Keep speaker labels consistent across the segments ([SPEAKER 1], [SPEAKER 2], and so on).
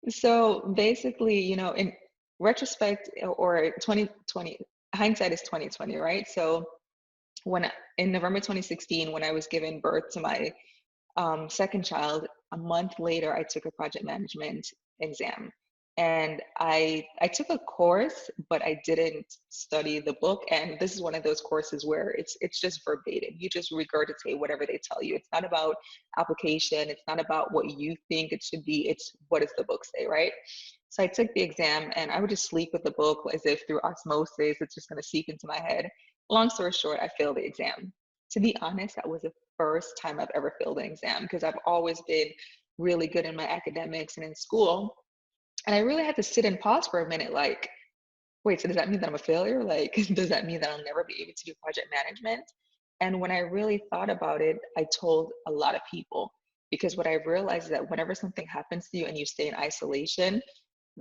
[SPEAKER 1] So basically, in retrospect or 2020, hindsight is 2020, right? So in November 2016, when I was giving birth to my second child, a month later, I took a project management exam. And I took a course, but I didn't study the book. And this is one of those courses where it's just verbatim. You just regurgitate whatever they tell you. It's not about application. It's not about what you think it should be. It's what does the book say, right? So I took the exam and I would just sleep with the book as if through osmosis, it's just going to seep into my head. Long story short, I failed the exam. To be honest, that was the first time I've ever failed an exam because I've always been really good in my academics and in school. And I really had to sit and pause for a minute, like, wait, so does that mean that I'm a failure? Like, does that mean that I'll never be able to do project management? And when I really thought about it, I told a lot of people because what I realized is that whenever something happens to you and you stay in isolation,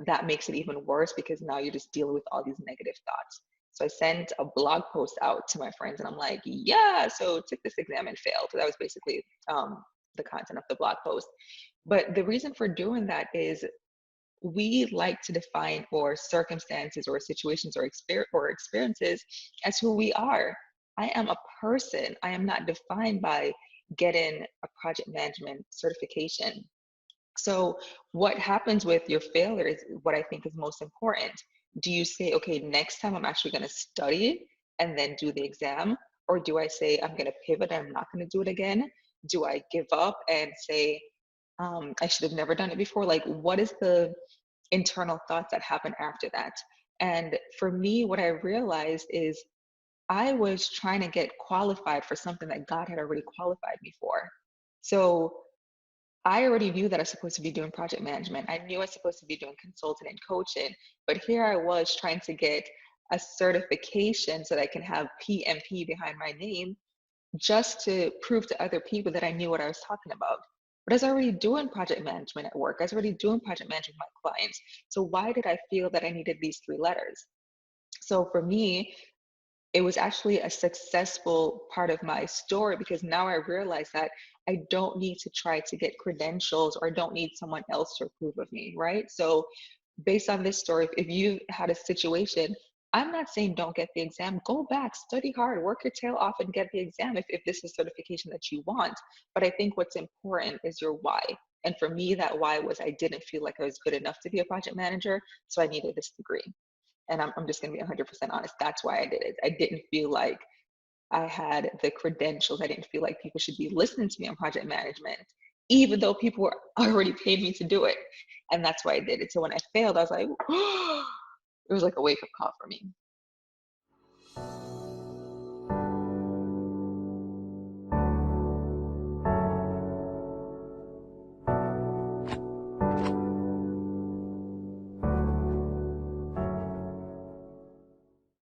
[SPEAKER 1] that makes it even worse because now you're just dealing with all these negative thoughts. So I sent a blog post out to my friends and I'm like, yeah, so took this exam and failed. So that was basically the content of the blog post. But the reason for doing that is we like to define or circumstances or situations or experiences as who we are. I am a person. I am not defined by getting a project management certification. So, what happens with your failure is what I think is most important. Do you say, okay, next time I'm actually going to study and then do the exam? Or do I say, I'm going to pivot and I'm not going to do it again? Do I give up and say, I should have never done it before? Like, what is the internal thoughts that happen after that? And for me, what I realized is I was trying to get qualified for something that God had already qualified me for. So, I already knew that I was supposed to be doing project management. I knew I was supposed to be doing consulting and coaching, but here I was trying to get a certification so that I can have PMP behind my name just to prove to other people that I knew what I was talking about. But I was already doing project management at work. I was already doing project management with my clients. So why did I feel that I needed these three letters? So for me, it was actually a successful part of my story because now I realize that I don't need to try to get credentials or I don't need someone else to approve of me, right? So, based on this story, if you had a situation, I'm not saying don't get the exam, go back, study hard, work your tail off and get the exam if this is certification that you want. But I think what's important is your why. And for me, that why was I didn't feel like I was good enough to be a project manager, so I needed this degree. And I'm just going to be 100% honest. That's why I did it. I didn't feel like I had the credentials. I didn't feel like people should be listening to me on project management, even though people were already paid me to do it. And that's why I did it. So when I failed, I was like, it was like a wake up call for me.